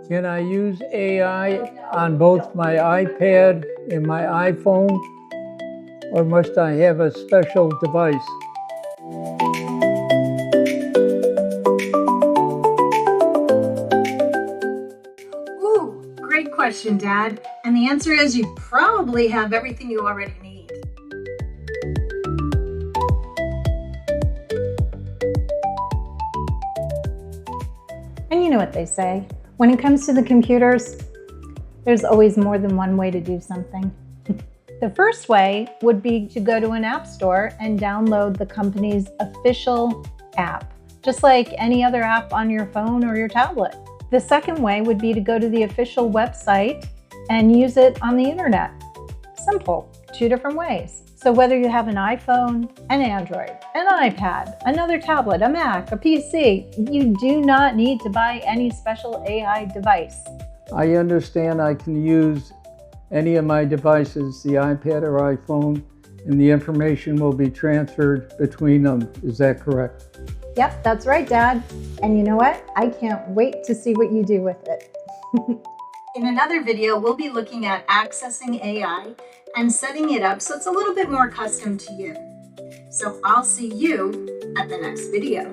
Can I use AI on both my iPad and my iPhone, or must I have a special device? Ooh, great question, Dad. And the answer is you probably have everything you already need. And you know what they say, when it comes to the computers, there's always more than one way to do something. The first way would be to go to an app store and download the company's official app, just like any other app on your phone or your tablet. The second way would be to go to the official website and use it on the internet. Simple, 2 different ways. So whether you have an iPhone, an Android, an iPad, another tablet, a Mac, a PC, you do not need to buy any special AI device. I understand I can use any of my devices, the iPad or iPhone, and the information will be transferred between them. Is that correct? Yep, that's right, Dad. And you know what? I can't wait to see what you do with it. In another video, we'll be looking at accessing AI and setting it up so it's a little bit more custom to you. So I'll see you at the next video.